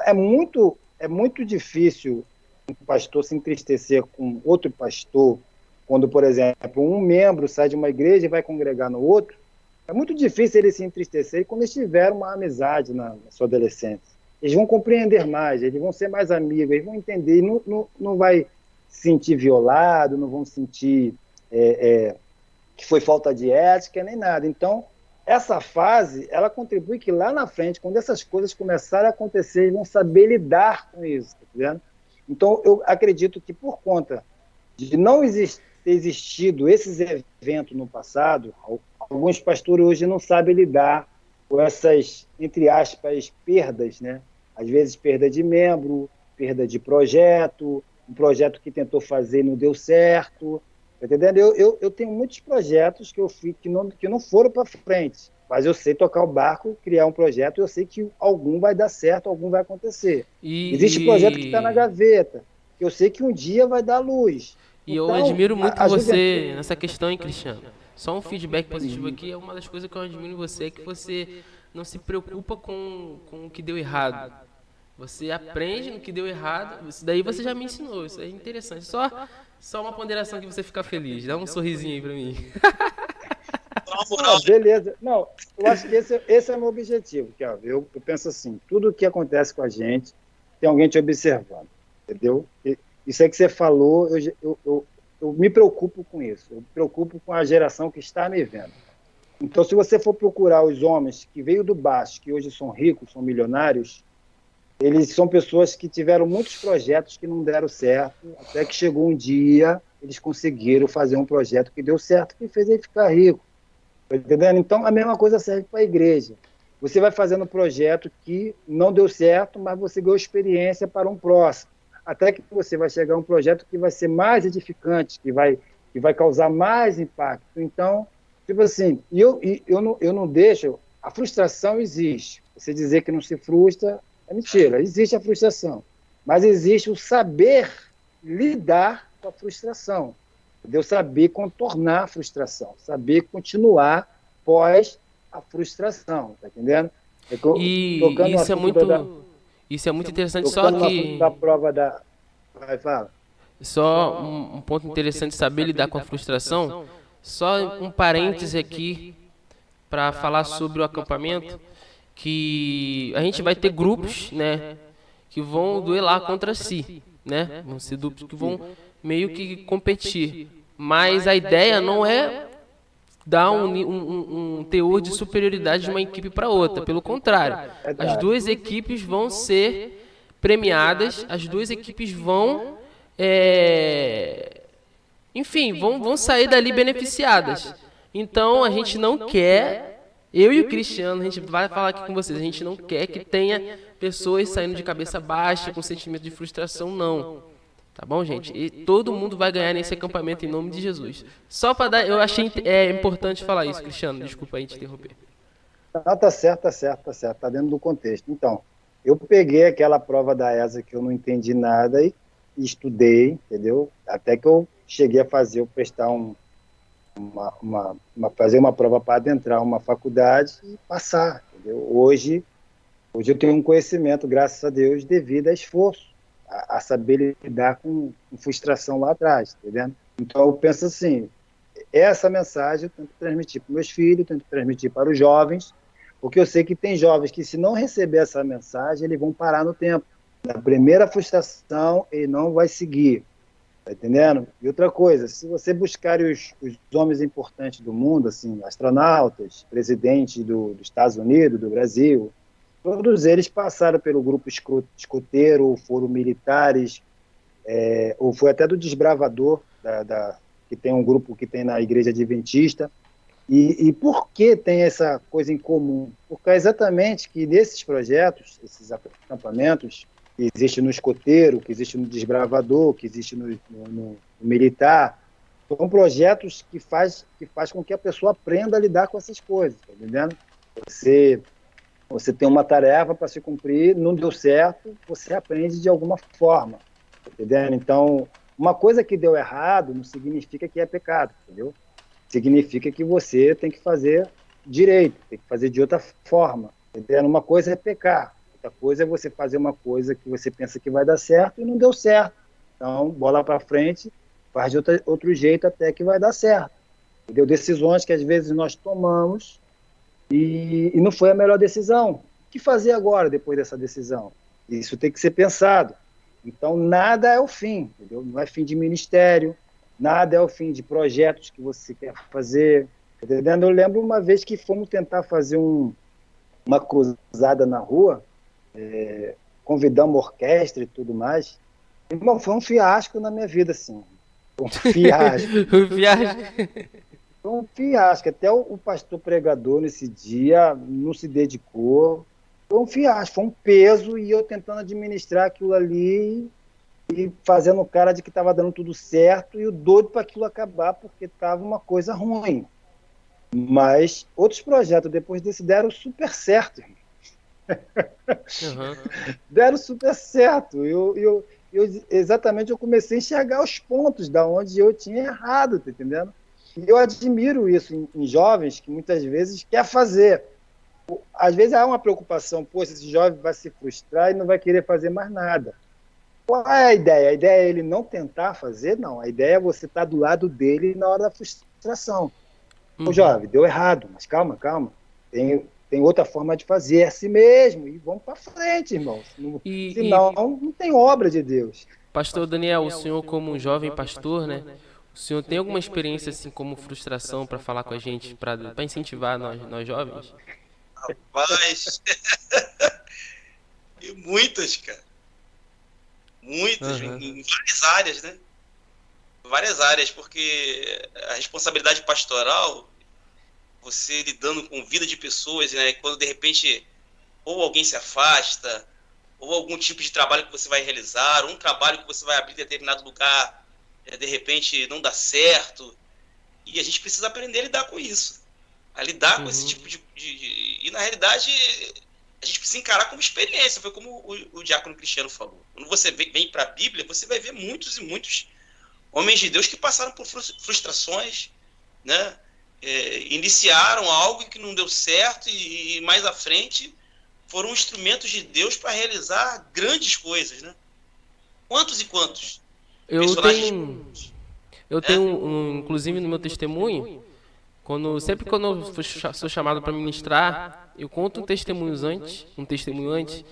é muito difícil um pastor se entristecer com outro pastor quando, por exemplo, um membro sai de uma igreja e vai congregar no outro. É muito difícil ele se entristecer quando eles tiveram uma amizade na sua adolescência. Eles vão compreender mais, eles vão ser mais amigos, eles vão entender, e não vai se sentir violado, não vão sentir que foi falta de ética, nem nada. Então, essa fase, ela contribui que lá na frente, quando essas coisas começarem a acontecer, eles vão saber lidar com isso, tá vendo? Então, eu acredito que por conta de não ter existido esses eventos no passado, alguns pastores hoje não sabem lidar com essas, entre aspas, perdas, né? Às vezes perda de membro, perda de projeto, um projeto que tentou fazer e não deu certo, tá entendendo? Eu tenho muitos projetos que eu fiz que não foram para frente, mas eu sei tocar o barco, criar um projeto, eu sei que algum vai dar certo, algum vai acontecer. Existe projeto que está na E, gaveta, que eu sei que um dia vai dar luz. e eu Então, admiro muito a juventude... você nessa questão, hein, Cristiano? Só um feedback positivo aqui, é uma das coisas que eu admiro em você, é que você não se preocupa com o que deu errado. Você aprende no que deu errado, isso daí você já me ensinou, isso é interessante. Só uma ponderação que você fica feliz, dá um sorrisinho aí pra mim. Ah, beleza. Não, eu acho que esse é o meu objetivo, Kelvin. Eu penso assim, tudo que acontece com a gente, tem alguém te observando, entendeu? Isso aí que você falou, eu me preocupo com isso. Eu me preocupo com a geração que está me vendo. Então, se você for procurar os homens que veio do baixo, que hoje são ricos, são milionários, eles são pessoas que tiveram muitos projetos que não deram certo, até que chegou um dia, eles conseguiram fazer um projeto que deu certo, que fez ele ficar rico. Tá entendendo? Então, a mesma coisa serve para a igreja. Você vai fazendo um projeto que não deu certo, mas você ganhou experiência para um próximo. Até que você vai chegar a um projeto que vai ser mais edificante, que vai causar mais impacto. Então, tipo assim, eu não deixo... A frustração existe. Você dizer que não se frustra é mentira. Existe a frustração. Mas existe o saber lidar com a frustração. De eu saber contornar a frustração, saber continuar pós a frustração, tá entendendo? E Tocando no assunto isso é muito interessante, só tocando no assunto da que prova da... Vai, fala. só um ponto interessante saber lidar com a frustração. Só um parêntese aqui para falar sobre o acampamento, que a gente vai ter grupos, né, que vão duelar contra si, né? Vão ser grupos que vão meio que competir. Mas a ideia não é dar um teor de superioridade de uma equipe para outra. Pelo contrário, as Verdade. duas equipes vão ser premiadas, as duas equipes vão, enfim, vão sair dali beneficiadas. Então a gente não quer, eu e o Cristiano, a gente vai falar aqui com vocês, a gente não quer que tenha pessoas saindo de cabeça baixa, com sentimento de frustração, não. Tá bom, gente? E todo mundo vai ganhar nesse acampamento em nome de Jesus. Só para dar, eu achei importante falar isso, Cristiano. Desculpa aí te interromper. Não, tá certo, tá certo, tá certo, tá dentro do contexto. Então, eu peguei aquela prova da ESA que eu não entendi nada e estudei, entendeu? Até que eu cheguei a fazer, eu prestar fazer uma prova para adentrar uma faculdade e passar, entendeu? Hoje eu tenho um conhecimento, graças a Deus, devido a esforço, a saber lidar com frustração lá atrás, entendeu? Então eu penso assim, essa mensagem eu tento transmitir para meus filhos, tento transmitir para os jovens, porque eu sei que tem jovens que, se não receber essa mensagem, eles vão parar no tempo. Na primeira frustração, ele não vai seguir. Tá entendendo? E outra coisa, se você buscar os homens importantes do mundo, assim, astronautas, presidente dos Estados Unidos, do Brasil, todos eles passaram pelo grupo escoteiro, ou foram militares, ou foi até do desbravador, que tem um grupo que tem na Igreja Adventista. E por que tem essa coisa em comum? Porque é exatamente que nesses projetos, esses acampamentos, que existe no escoteiro, que existe no desbravador, que existe no militar, são projetos que faz com que a pessoa aprenda a lidar com essas coisas, tá entendendo? Você tem uma tarefa para se cumprir, não deu certo, você aprende de alguma forma, tá entendendo? Então, uma coisa que deu errado não significa que é pecado, entendeu? Significa que você tem que fazer direito, tem que fazer de outra forma, tá entendendo? Uma coisa é pecar, Outra coisa é você fazer uma coisa que você pensa que vai dar certo e não deu certo. Então, bola para frente, faz de outro jeito até que vai dar certo. Entendeu? Decisões que às vezes nós tomamos e não foi a melhor decisão. O que fazer agora depois dessa decisão? Isso tem que ser pensado. Então, nada é o fim, entendeu? Não é fim de ministério, nada é o fim de projetos que você quer fazer. Entendendo? Eu lembro uma vez que fomos tentar fazer uma cruzada na rua, convidamos orquestra e tudo mais. Irmão, foi um fiasco na minha vida, assim. Um fiasco. Um fiasco. Foi um fiasco. Até o pastor pregador nesse dia não se dedicou. Foi um fiasco, foi um peso, e eu tentando administrar aquilo ali e fazendo cara de que estava dando tudo certo e o doido para aquilo acabar, porque estava uma coisa ruim. Mas outros projetos depois desse deram super certo. Uhum. Deram super certo. Exatamente, eu comecei a enxergar os pontos da onde eu tinha errado, tá entendendo? E eu admiro isso em jovens que muitas vezes quer fazer. Às vezes há uma preocupação, poxa, esse jovem vai se frustrar e não vai querer fazer mais nada. Qual é a ideia? A ideia é ele não tentar fazer? Não, a ideia é você estar do lado dele na hora da frustração. Ô, jovem, deu errado, mas calma. Tem outra forma de fazer, é assim mesmo, e vamos para frente, irmão. Senão, não tem obra de Deus. Pastor Daniel, o senhor como um jovem pastor, né? O senhor tem alguma experiência assim como frustração para falar com a gente, para incentivar nós jovens? Rapaz, e muitas, cara. Muitas, em várias áreas, né? Várias áreas, porque a responsabilidade pastoral, você lidando com vida de pessoas, né? Quando de repente ou alguém se afasta, ou algum tipo de trabalho que você vai realizar, ou um trabalho que você vai abrir em determinado lugar, de repente não dá certo, e a gente precisa aprender a lidar com isso, a lidar com esse tipo de... E na realidade a gente precisa encarar como experiência, foi como o diácono Cristiano falou. Quando você vem para a Bíblia, você vai ver muitos e muitos homens de Deus que passaram por frustrações, né? Iniciaram algo que não deu certo e mais à frente foram instrumentos de Deus para realizar grandes coisas, né? Quantos e quantos? Eu tenho inclusive no meu testemunho, sempre quando eu sou chamado para ministrar, eu conto um testemunho antes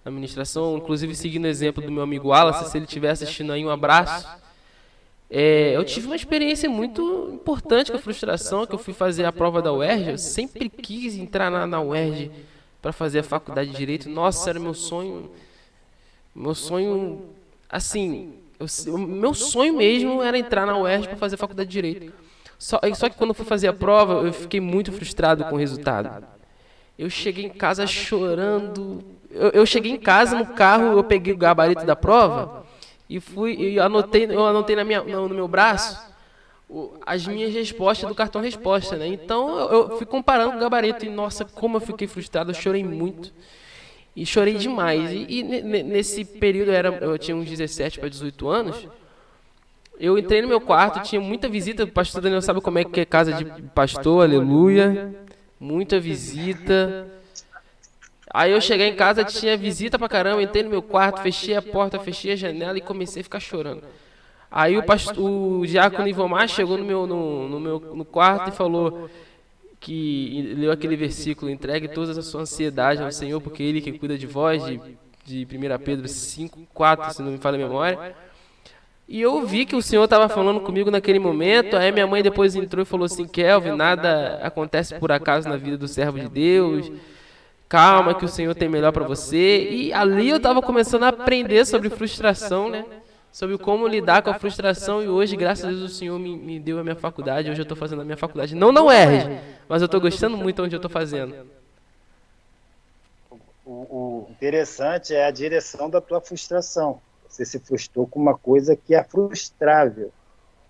da ministração, inclusive seguindo o exemplo do meu amigo Wallace, se ele estiver assistindo aí, um abraço. Eu tive uma experiência muito importante com a frustração, que eu fui fazer a prova da UERJ. Eu sempre quis entrar na UERJ para fazer a faculdade de Direito. Nossa, era meu sonho, assim, meu sonho mesmo era entrar na UERJ para fazer a faculdade de Direito. Só que quando eu fui fazer a prova, eu fiquei muito frustrado com o resultado. Eu cheguei em casa chorando. Eu cheguei em casa, no carro, eu peguei o gabarito da prova e eu anotei no meu braço as minhas respostas do cartão resposta, né? Então eu fui comparando o gabarito e, nossa, como eu fiquei frustrado, eu chorei muito. E chorei demais. E nesse período, eu tinha uns 17 para 18 anos, eu entrei no meu quarto, tinha muita visita. O pastor Daniel sabe como é que é casa de pastor, aleluia. Muita visita. Aí eu cheguei em casa, tinha visita pra caramba, entrei no meu quarto, fechei a porta, fechei a janela e comecei a ficar chorando. Aí o diácono Ivomar chegou no quarto e falou que leu aquele versículo: entregue todas as suas ansiedades ao Senhor, porque Ele que cuida de vós, de 1 Pedro 5:4, se não me falha a memória. E eu vi que o Senhor estava falando comigo naquele momento. Aí minha mãe depois entrou e falou assim: Kelvin, nada acontece por acaso na vida do servo de Deus. Calma que o Senhor tem melhor para você. E ali eu estava começando a aprender sobre frustração, né? Sobre como lidar com a frustração. E hoje, graças a Deus, o Senhor me deu a minha faculdade. Hoje eu estou fazendo a minha faculdade. Não UERJ, mas eu estou gostando muito onde eu estou fazendo. O interessante é a direção da tua frustração. Você se frustrou com uma coisa que é frustrável.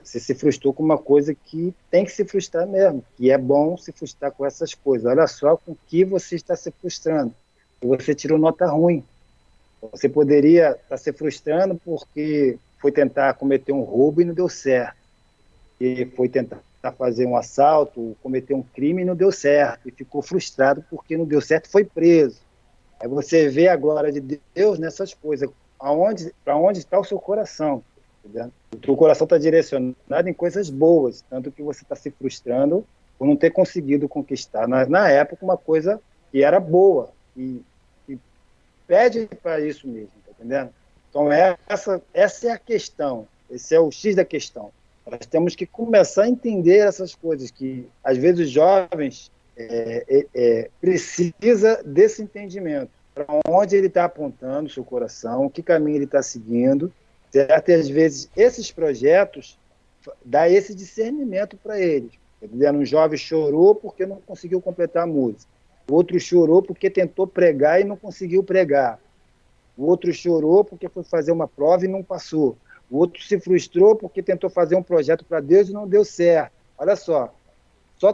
Você se frustrou com uma coisa que tem que se frustrar mesmo. E é bom se frustrar com essas coisas. Olha só com que você está se frustrando. E você tirou nota ruim. Você poderia estar se frustrando porque foi tentar cometer um roubo e não deu certo. E foi tentar fazer um assalto, cometer um crime e não deu certo. E ficou frustrado porque não deu certo e foi preso. Aí você vê a glória de Deus nessas coisas. Para onde está o seu coração? Entendeu? O seu coração está direcionado em coisas boas, tanto que você está se frustrando por não ter conseguido conquistar, na época, uma coisa que era boa, e pede para isso mesmo, tá entendendo? Então, essa é a questão, esse é o X da questão. Nós temos que começar a entender essas coisas, que às vezes os jovens precisa desse entendimento, para onde ele está apontando o seu coração, que caminho ele está seguindo, certo? E às vezes esses projetos dão esse discernimento para eles. Um jovem chorou porque não conseguiu completar a música, o outro chorou porque tentou pregar e não conseguiu pregar, o outro chorou porque foi fazer uma prova e não passou, o outro se frustrou porque tentou fazer um projeto para Deus e não deu certo. Olha só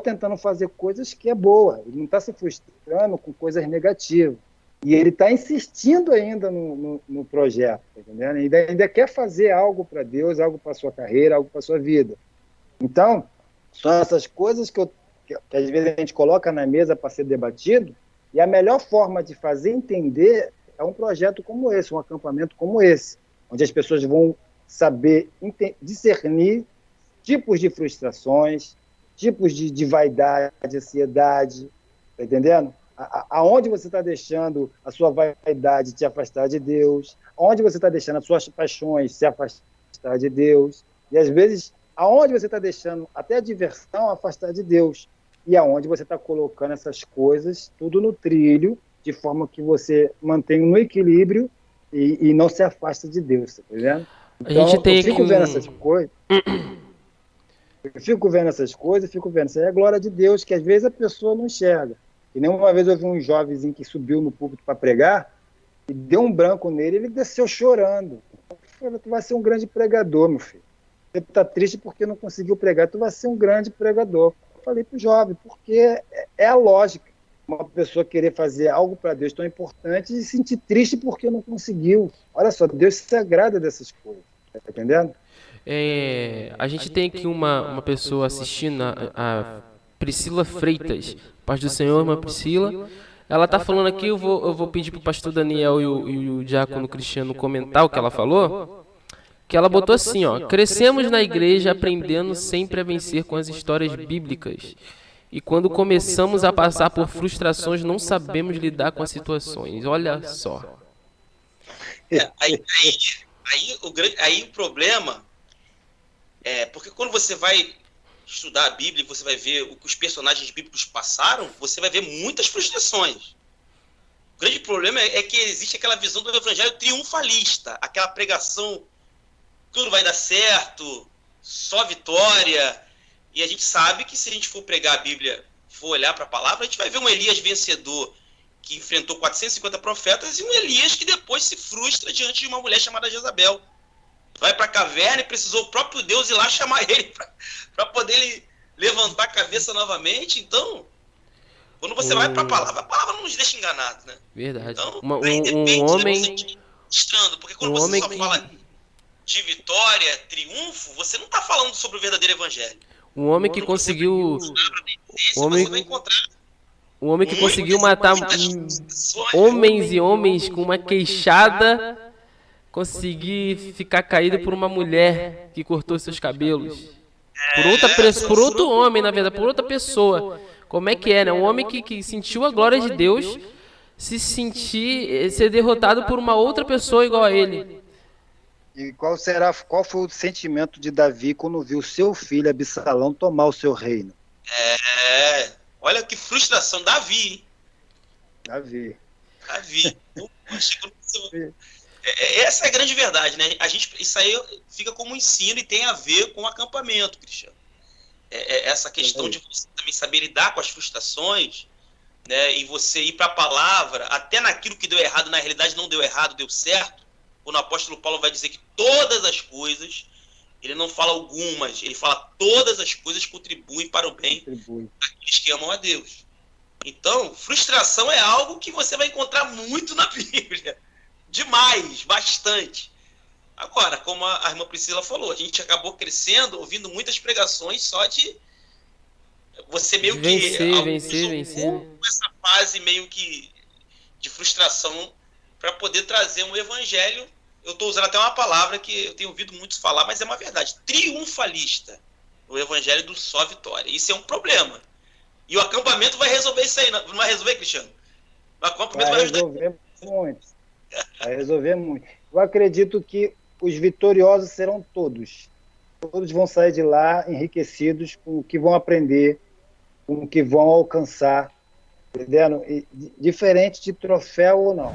tentando fazer coisas que é boa, ele não está se frustrando com coisas negativas, e ele está insistindo ainda no projeto, tá entendendo? Ainda quer fazer algo para Deus, algo para a sua carreira, algo para a sua vida. Então, são essas coisas que às vezes a gente coloca na mesa para ser debatido, e a melhor forma de fazer entender é um projeto como esse, um acampamento como esse, onde as pessoas vão saber discernir tipos de frustrações, tipos de vaidade, ansiedade, tá entendendo? Aonde você está deixando a sua vaidade te afastar de Deus, aonde você está deixando as suas paixões se afastar de Deus, e às vezes aonde você está deixando até a diversão afastar de Deus, e aonde você está colocando essas coisas tudo no trilho, de forma que você mantém um equilíbrio e não se afasta de Deus, tá entendendo? Então, a gente tem eu fico vendo essas coisas. Eu fico vendo essas coisas, fico vendo. Isso aí é a glória de Deus, que às vezes a pessoa não enxerga. E nenhuma vez eu vi um jovenzinho que subiu no púlpito para pregar e deu um branco nele, ele desceu chorando. Eu falei, tu vai ser um grande pregador, meu filho. Você está triste porque não conseguiu pregar, tu vai ser um grande pregador. Eu falei para o jovem, porque é a lógica. Uma pessoa querer fazer algo para Deus tão importante e se sentir triste porque não conseguiu. Olha só, Deus se agrada dessas coisas. Tá entendendo? A gente tem aqui uma pessoa assistindo, a Priscila Freitas, paz do Senhor, irmã Priscila. Ela está falando aqui, eu vou pedir para o pastor Daniel e o diácono Cristiano comentar o que ela falou, que ela botou assim, ó: crescemos na igreja aprendendo sempre a vencer com as histórias bíblicas, e quando começamos a passar por frustrações não sabemos lidar com as situações. Olha só. Aí o problema porque quando você vai estudar a Bíblia e você vai ver o que os personagens bíblicos passaram, você vai ver muitas frustrações. O grande problema é que existe aquela visão do evangelho triunfalista, aquela pregação, tudo vai dar certo, só vitória. E a gente sabe que se a gente for pregar a Bíblia, for olhar para a palavra, a gente vai ver um Elias vencedor que enfrentou 450 profetas e um Elias que depois se frustra diante de uma mulher chamada Jezabel. Vai para a caverna e precisou o próprio Deus ir lá chamar ele para poder ele levantar a cabeça novamente. Então, quando você vai para a palavra não nos deixa enganados, né? Verdade. Então, Um homem... Porque quando você só fala de vitória, triunfo, você não está falando sobre o verdadeiro evangelho. Um homem que conseguiu... Um homem que conseguiu matar homens e homens com uma queixada, conseguir ficar caído por uma mulher que cortou seus cabelos. Por outro homem, na verdade, por outra pessoa. Como é que é, né? Um homem que sentiu a glória de Deus ser derrotado por uma outra pessoa igual a ele. E qual foi o sentimento de Davi quando viu seu filho Absalão tomar o seu reino? Olha que frustração, Davi. Essa é a grande verdade, né? Isso aí fica como ensino e tem a ver com o acampamento, Cristiano. Essa questão de você também saber lidar com as frustrações, né? E você ir para a palavra, até naquilo que deu errado, na realidade não deu errado, deu certo. Quando o apóstolo Paulo vai dizer que todas as coisas, ele não fala algumas, ele fala todas as coisas contribuem para o bem daqueles que amam a Deus. Então, frustração é algo que você vai encontrar muito na Bíblia. Demais, bastante. Agora, como a irmã Priscila falou, a gente acabou crescendo, ouvindo muitas pregações só de você meio vencer. Essa fase meio que de frustração para poder trazer um evangelho. Eu estou usando até uma palavra que eu tenho ouvido muitos falar, mas é uma verdade, triunfalista, o evangelho do só vitória. Isso é um problema. E o acampamento vai resolver isso aí, não vai resolver, Cristiano? O acampamento vai resolver muito. Vai resolver muito. Eu acredito que os vitoriosos serão todos. Todos vão sair de lá enriquecidos com o que vão aprender, com o que vão alcançar, entendendo? Diferente de troféu ou não.